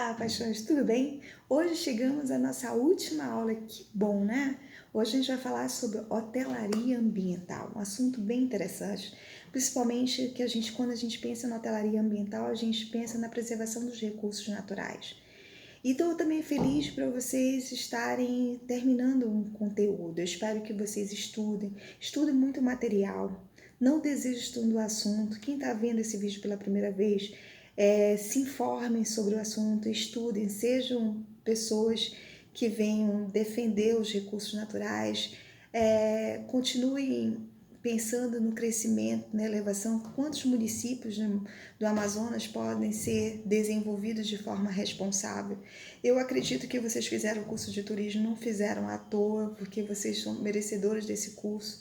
Olá, paixões, tudo bem? Hoje chegamos à nossa última aula, que bom, né? Hoje a gente vai falar sobre hotelaria ambiental, um assunto bem interessante, principalmente que quando a gente pensa na hotelaria ambiental, a gente pensa na preservação dos recursos naturais. E estou também feliz para vocês estarem terminando um conteúdo. Eu espero que vocês estudem muito material, não desistam do assunto. Quem está vendo esse vídeo pela primeira vez, se informem sobre o assunto, estudem, sejam pessoas que venham defender os recursos naturais, continuem pensando no crescimento, na elevação, quantos municípios do Amazonas podem ser desenvolvidos de forma responsável. Eu acredito que vocês fizeram o curso de turismo, não fizeram à toa, porque vocês são merecedores desse curso.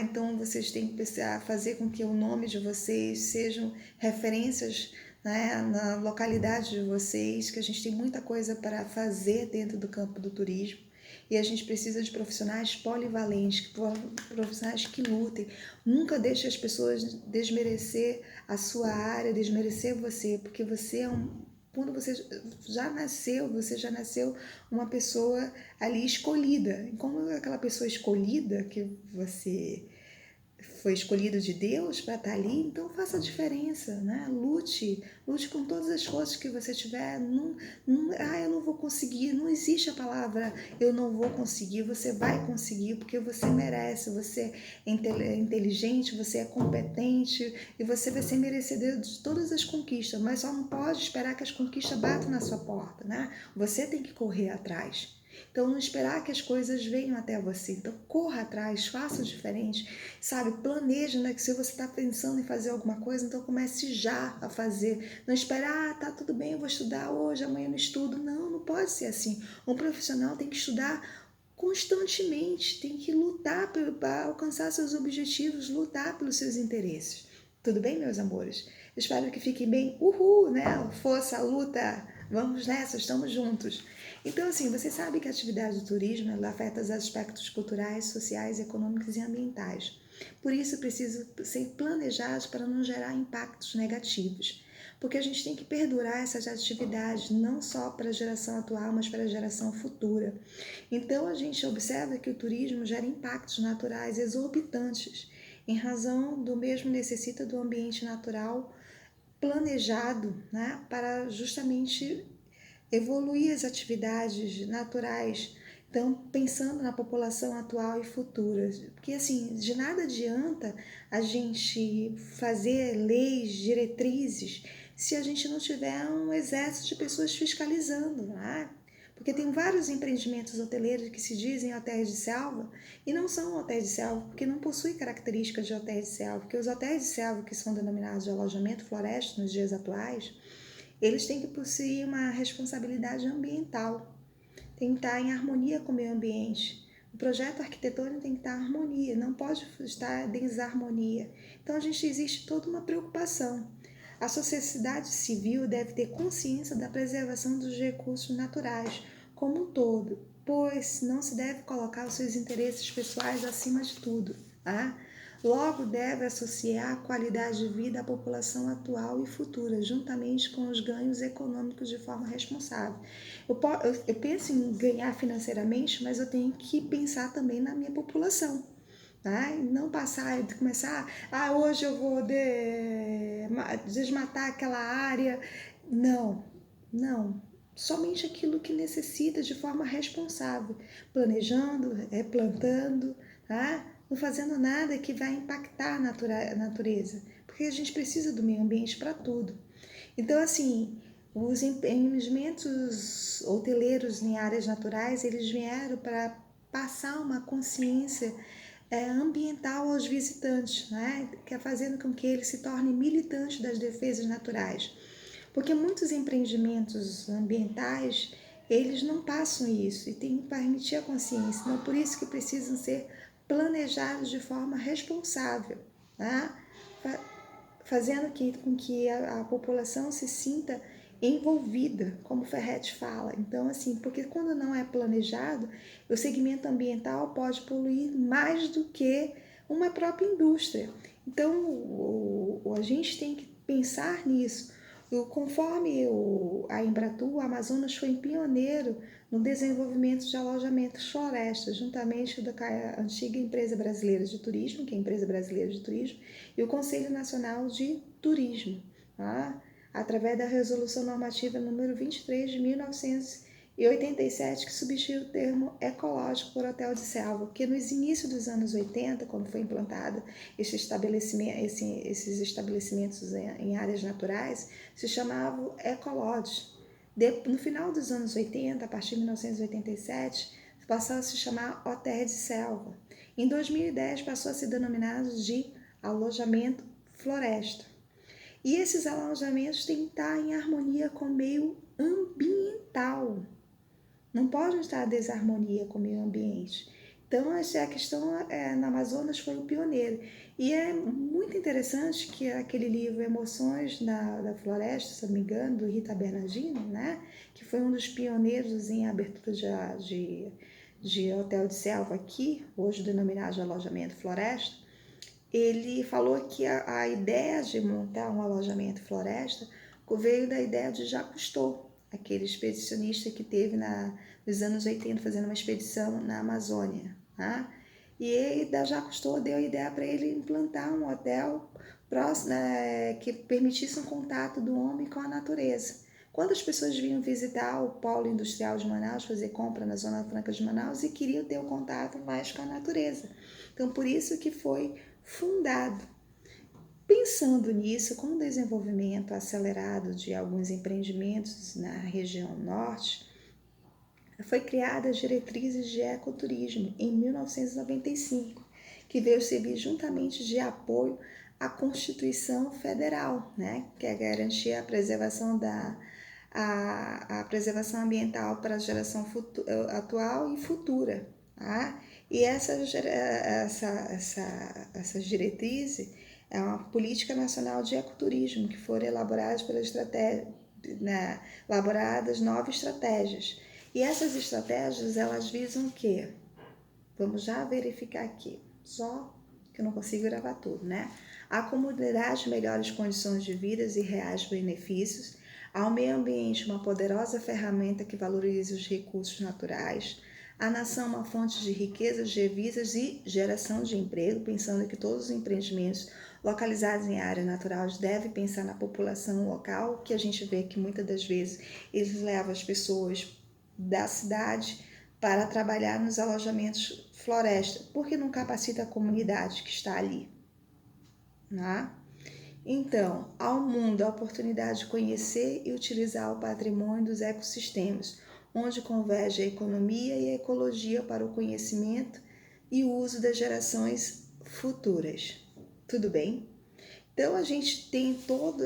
Então vocês têm que fazer com que o nome de vocês sejam referências, né, na localidade de vocês, que a gente tem muita coisa para fazer dentro do campo do turismo. E a gente precisa de profissionais polivalentes, profissionais que lutem. Nunca deixe as pessoas desmerecer a sua área, desmerecer você, porque quando você já nasceu uma pessoa ali escolhida. E como aquela pessoa escolhida que você foi escolhido de Deus para estar ali, então faça a diferença, né? Lute com todas as forças que você tiver. Eu não vou conseguir, não existe a palavra eu não vou conseguir, você vai conseguir, porque você merece, você é inteligente, você é competente e você vai ser merecedor de todas as conquistas, mas só não pode esperar que as conquistas batam na sua porta, né? Você tem que correr atrás. Então, não esperar que as coisas venham até você. Então, corra atrás, faça diferente, sabe? Planeja, né? Que se você está pensando em fazer alguma coisa, então comece já a fazer. Não esperar, tá tudo bem, eu vou estudar hoje, amanhã não estudo. Não, não pode ser assim. Um profissional tem que estudar constantemente, tem que lutar para alcançar seus objetivos, lutar pelos seus interesses. Tudo bem, meus amores? Eu espero que fiquem bem. Uhul, né? Força, luta. Vamos nessa, estamos juntos. Então, assim, você sabe que a atividade do turismo ela afeta os aspectos culturais, sociais, econômicos e ambientais. Por isso, precisa ser planejado para não gerar impactos negativos. Porque a gente tem que perdurar essas atividades, não só para a geração atual, mas para a geração futura. Então, a gente observa que o turismo gera impactos naturais exorbitantes, em razão do mesmo necessita do ambiente natural planejado, né, para justamente evoluir as atividades naturais. Então, pensando na população atual e futura, porque assim, de nada adianta a gente fazer leis, diretrizes, se a gente não tiver um exército de pessoas fiscalizando, né? Porque tem vários empreendimentos hoteleiros que se dizem hotéis de selva e não são hotéis de selva, porque não possuem características de hotéis de selva, porque os hotéis de selva que são denominados de alojamento florestal nos dias atuais, eles têm que possuir uma responsabilidade ambiental, tem que estar em harmonia com o meio ambiente. O projeto arquitetônico tem que estar em harmonia, não pode estar em desarmonia. Então, existe toda uma preocupação. A sociedade civil deve ter consciência da preservação dos recursos naturais como um todo, pois não se deve colocar os seus interesses pessoais acima de tudo. Tá? Logo, deve associar a qualidade de vida à população atual e futura, juntamente com os ganhos econômicos de forma responsável. Eu penso em ganhar financeiramente, mas eu tenho que pensar também na minha população. Tá? E não começar, hoje eu vou desmatar aquela área. Não, não. Somente aquilo que necessita de forma responsável, planejando, plantando, tá? Não fazendo nada que vai impactar a natureza, porque a gente precisa do meio ambiente para tudo. Então, assim, os empreendimentos hoteleiros em áreas naturais, eles vieram para passar uma consciência ambiental aos visitantes, né? Que é fazendo com que eles se tornem militantes das defesas naturais. Porque muitos empreendimentos ambientais, eles não passam isso e tem que permitir a consciência. Então, por isso que precisam ser planejados de forma responsável, tá? Fazendo com que a população se sinta envolvida, como o Ferretti fala. Então, assim, porque quando não é planejado, o segmento ambiental pode poluir mais do que uma própria indústria. Então, a gente tem que pensar nisso. Conforme a Embratur, o Amazonas foi pioneiro no desenvolvimento de alojamentos florestas, juntamente com a antiga Empresa Brasileira de Turismo, que é a Empresa Brasileira de Turismo, e o Conselho Nacional de Turismo, tá? Através da Resolução Normativa número 23 de 1987, que substitui o termo ecológico por hotel de selva, porque nos inícios dos anos 80, quando foi implantada esses estabelecimentos em áreas naturais, se chamavam ecolodge. No final dos anos 80, a partir de 1987, passou a se chamar hotel de selva. Em 2010, passou a ser denominado de alojamento floresta. E esses alojamentos têm que estar em harmonia com o meio ambiental. Não pode estar em desarmonia com o meio ambiente. Então, a questão na Amazonas foi o pioneiro. E é muito interessante que aquele livro Emoções da Floresta, se não me engano, do Rita Bernardino, né? Que foi um dos pioneiros em abertura de hotel de selva aqui, hoje denominado de alojamento floresta. Ele falou que a ideia de montar um alojamento floresta veio da ideia de Jacques Cousteau, aquele expedicionista que teve nos anos 80 fazendo uma expedição na Amazônia. Tá? E ele, da Jacques Cousteau, deu a ideia para ele implantar um hotel próximo, que permitisse um contato do homem com a natureza. Quando as pessoas vinham visitar o polo industrial de Manaus, fazer compra na Zona Franca de Manaus e queriam ter o contato mais com a natureza. Então, por isso que foi fundado. Pensando nisso, com o desenvolvimento acelerado de alguns empreendimentos na região norte, foi criada as diretrizes de ecoturismo em 1995, que veio servir juntamente de apoio à Constituição Federal, né, que é garantir a preservação a preservação ambiental para a geração atual e futura. Tá? E essas diretrizes é uma política nacional de ecoturismo que foram elaboradas elaboradas 9 estratégias. E essas estratégias, elas visam o quê? Vamos já verificar aqui, só que eu não consigo gravar tudo, né? A comunidade melhores condições de vida e reais benefícios, ao meio ambiente uma poderosa ferramenta que valoriza os recursos naturais, a nação uma fonte de riquezas, divisas e geração de emprego, pensando que todos os empreendimentos localizados em área natural devem pensar na população local, que a gente vê que muitas das vezes eles levam as pessoas da cidade para trabalhar nos alojamentos floresta, porque não capacita a comunidade que está ali. Né? Então, ao mundo a oportunidade de conhecer e utilizar o patrimônio dos ecossistemas, onde converge a economia e a ecologia para o conhecimento e o uso das gerações futuras. Tudo bem? Então, a gente tem todo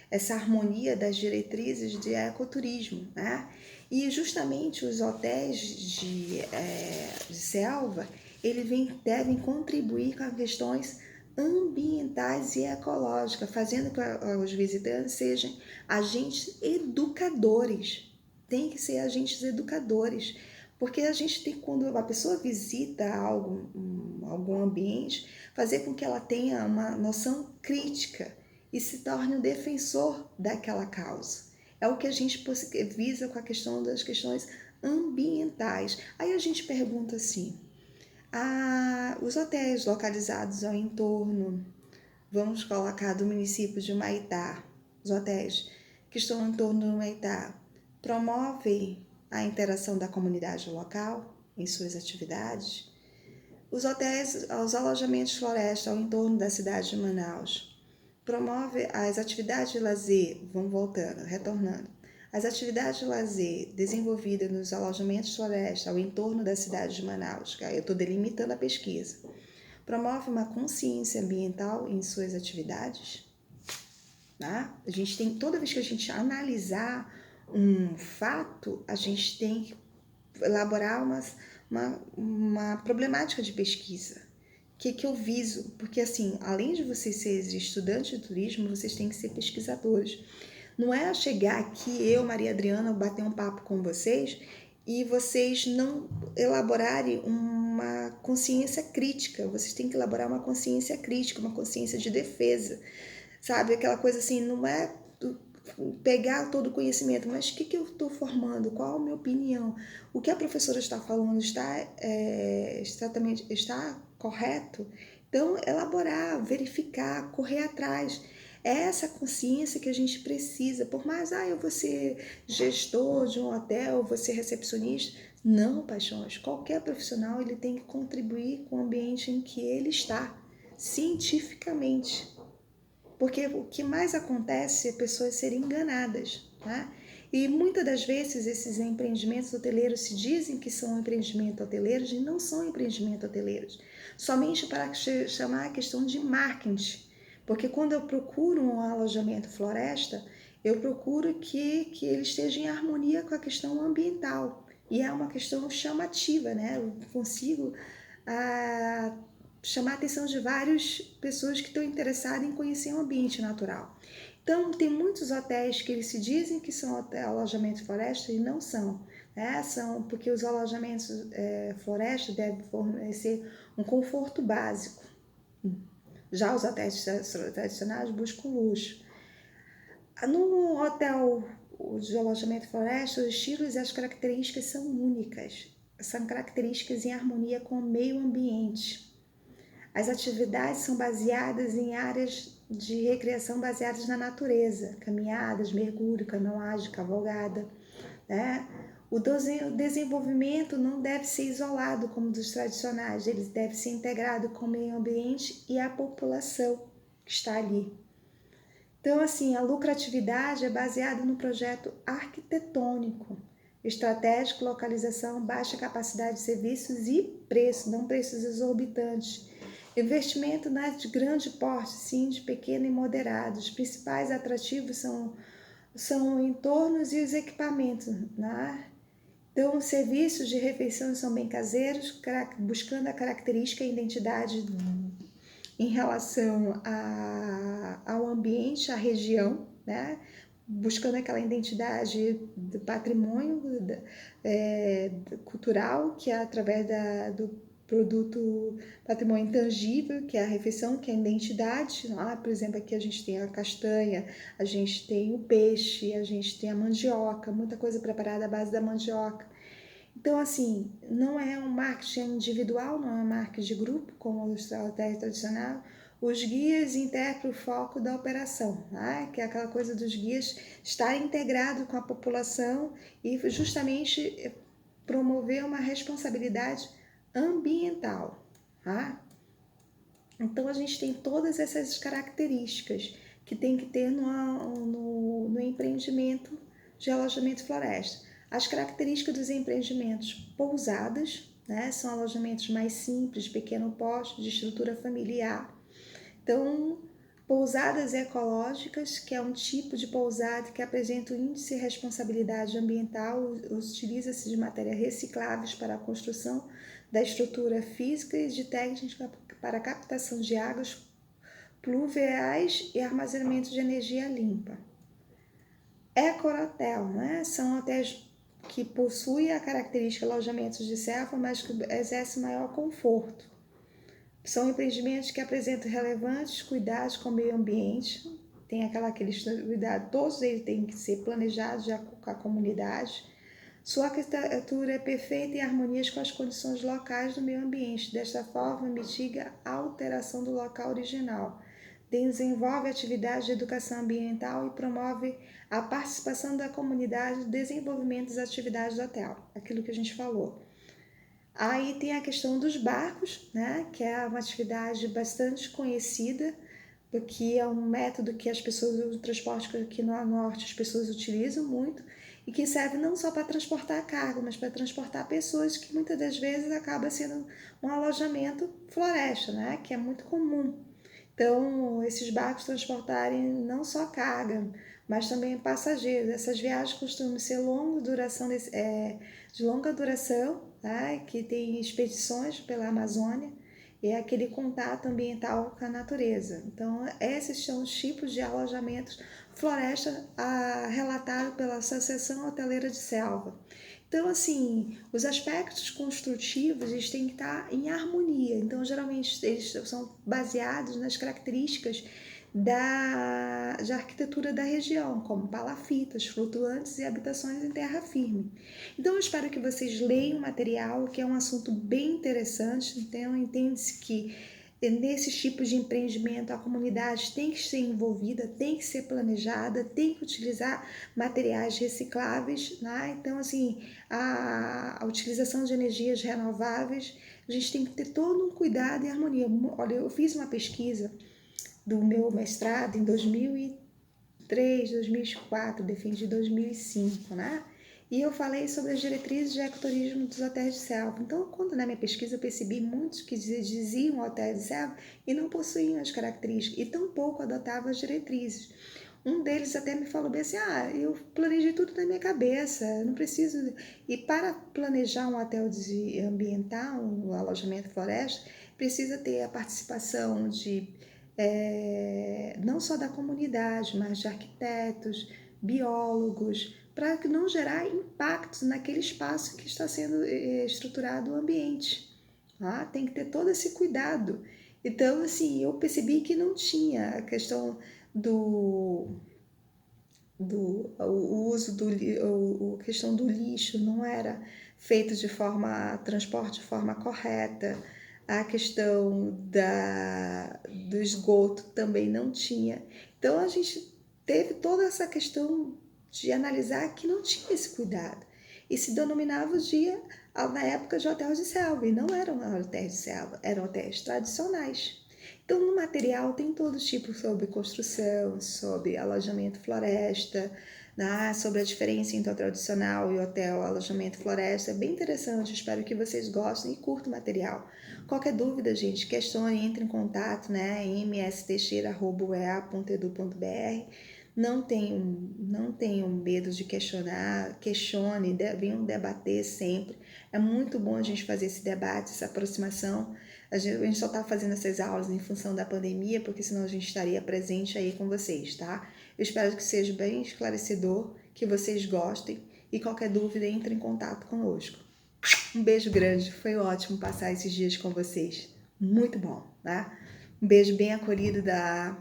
essa harmonia das diretrizes de ecoturismo, né? E justamente os hotéis de selva, devem contribuir com as questões ambientais e ecológicas, fazendo com que os visitantes sejam agentes educadores. Tem que ser agentes educadores, porque a gente tem, quando a pessoa visita algum ambiente, fazer com que ela tenha uma noção crítica e se torne um defensor daquela causa. É o que a gente visa com a questão das questões ambientais. Aí a gente pergunta assim, os hotéis localizados ao entorno, vamos colocar do município de Humaitá, os hotéis que estão em torno do Humaitá, promovem a interação da comunidade local em suas atividades? Os alojamentos floresta ao entorno da cidade de Manaus promove as atividades de lazer, retornando. As atividades de lazer desenvolvidas nos alojamentos floresta ao entorno da cidade de Manaus, eu estou delimitando a pesquisa, promove uma consciência ambiental em suas atividades? Tá? A gente tem, toda vez que a gente analisar um fato, a gente tem que elaborar uma problemática de pesquisa. O que eu viso? Porque, assim, além de vocês serem estudantes de turismo, vocês têm que ser pesquisadores. Não é chegar aqui, eu, Maria Adriana, bater um papo com vocês e vocês não elaborarem uma consciência crítica. Vocês têm que elaborar uma consciência crítica, uma consciência de defesa. sabe? Aquela coisa assim, não é pegar todo o conhecimento, mas o que eu estou formando, qual a minha opinião, o que a professora está falando está correto? Então, elaborar, verificar, correr atrás. É essa consciência que a gente precisa. Por mais, eu vou ser gestor de um hotel, vou ser recepcionista. Não, paixões. Qualquer profissional ele tem que contribuir com o ambiente em que ele está, cientificamente. Porque o que mais acontece é pessoas serem enganadas, tá? E muitas das vezes esses empreendimentos hoteleiros se dizem que são empreendimentos hoteleiros e não são empreendimentos hoteleiros, somente para chamar a questão de marketing. Porque quando eu procuro um alojamento floresta, eu procuro que ele esteja em harmonia com a questão ambiental. E é uma questão chamativa, né? Eu consigo chamar a atenção de várias pessoas que estão interessadas em conhecer o ambiente natural. Então, tem muitos hotéis que eles se dizem que são alojamentos florestas e não são. Né? São porque os alojamentos florestas devem fornecer um conforto básico. Já os hotéis tradicionais buscam luxo. No hotel de alojamento floresta, os estilos e as características são únicas. São características em harmonia com o meio ambiente. As atividades são baseadas em áreas de recreação baseadas na natureza, caminhadas, mergulho, canoagem, cavalgada, né? O desenvolvimento não deve ser isolado como dos tradicionais, ele deve ser integrado com o meio ambiente e a população que está ali. Então, assim, a lucratividade é baseada no projeto arquitetônico, estratégico, localização, baixa capacidade de serviços e preço, não preços exorbitantes. Investimento de grande porte, sim, de pequeno e moderado. Os principais atrativos são entornos e os equipamentos, né? Então, os serviços de refeição são bem caseiros, buscando a característica e identidade em relação ao ambiente, à região, né? Buscando aquela identidade do patrimônio cultural, que é através do produto patrimônio intangível, que é a refeição, que é a identidade. Por exemplo, aqui a gente tem a castanha, a gente tem o peixe, a gente tem a mandioca, muita coisa preparada à base da mandioca. Então, assim, não é um marketing individual, não é um marketing de grupo, como o estratégia tradicional. Os guias integram o foco da operação, né? Que é aquela coisa dos guias estar integrado com a população e justamente promover uma responsabilidade ambiental. Tá? Então, a gente tem todas essas características que tem que ter no empreendimento de alojamento floresta. As características dos empreendimentos: pousadas, né? São alojamentos mais simples, pequeno porte, de estrutura familiar. Então, pousadas ecológicas, que é um tipo de pousada que apresenta o índice de responsabilidade ambiental, utiliza-se de matérias recicláveis para a construção da estrutura física e de técnicas para captação de águas pluviais e armazenamento de energia limpa. Ecohotel, né? São hotéis que possuem a característica de alojamentos de selva, mas que exercem maior conforto. São empreendimentos que apresentam relevantes cuidados com o meio ambiente, tem aquele cuidado, todos eles têm que ser planejados já com a comunidade. Sua arquitetura é perfeita em harmonia com as condições locais do meio ambiente. Desta forma, mitiga a alteração do local original. Desenvolve atividades de educação ambiental e promove a participação da comunidade no desenvolvimento das atividades do hotel, aquilo que a gente falou. Aí tem a questão dos barcos, né, que é uma atividade bastante conhecida, porque é um método que as pessoas, o transporte aqui no norte, as pessoas utilizam muito, e que serve não só para transportar carga, mas para transportar pessoas, que muitas das vezes acaba sendo um alojamento floresta, né, que é muito comum. Então, esses barcos transportarem não só carga, mas também passageiros. Essas viagens costumam ser de longa duração, tá? Que tem expedições pela Amazônia e é aquele contato ambiental com a natureza. Então, esses são os tipos de alojamentos floresta relatado pela Associação Hoteleira de Selva. Então, assim, os aspectos construtivos eles têm que estar em harmonia. Então, geralmente, eles são baseados nas características de arquitetura da região, como palafitas, flutuantes e habitações em terra firme. Então, eu espero que vocês leiam o material, que é um assunto bem interessante. Então, entende-se que nesses tipos de empreendimento a comunidade tem que ser envolvida, tem que ser planejada, tem que utilizar materiais recicláveis, né? Então, assim, a utilização de energias renováveis, a gente tem que ter todo um cuidado e harmonia. Olha, eu fiz uma pesquisa do meu mestrado em 2003, 2004, defendi em 2005, né? E eu falei sobre as diretrizes de ecoturismo dos hotéis de selva. Então, quando na minha pesquisa eu percebi muitos que diziam hotéis de selva e não possuíam as características, e tampouco adotavam as diretrizes. Um deles até me falou bem assim, eu planejei tudo na minha cabeça, eu não preciso... E para planejar um hotel ambiental, um alojamento floresta, precisa ter a participação de não só da comunidade, mas de arquitetos, biólogos, para não gerar impactos naquele espaço que está sendo estruturado o ambiente. Tá? Tem que ter todo esse cuidado. Então, assim, eu percebi que não tinha a questão o uso a questão do lixo não era feito de forma, transporte de forma correta, a questão do esgoto também não tinha. Então a gente teve toda essa questão de analisar que não tinha esse cuidado. E se denominava o dia, na época, de hotéis de selva, e não eram hotéis de selva, eram hotéis tradicionais. Então, no material tem todo tipo sobre construção, sobre alojamento floresta, né? Sobre a diferença entre o tradicional e o hotel alojamento floresta. É bem interessante, espero que vocês gostem e curtam o material. Qualquer dúvida, gente, questione, entre em contato, né? Em msteixeira.ea.edu.br. Não tenham medo de questionar, questione, venham debater sempre. É muito bom a gente fazer esse debate, essa aproximação. A gente só está fazendo essas aulas em função da pandemia, porque senão a gente estaria presente aí com vocês, tá? Eu espero que seja bem esclarecedor, que vocês gostem e qualquer dúvida entre em contato conosco. Um beijo grande, foi ótimo passar esses dias com vocês. Muito bom, tá? Um beijo bem acolhido da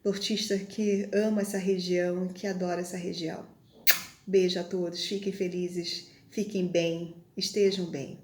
nortista que ama essa região, que adora essa região. Beijo a todos, fiquem felizes, fiquem bem, estejam bem.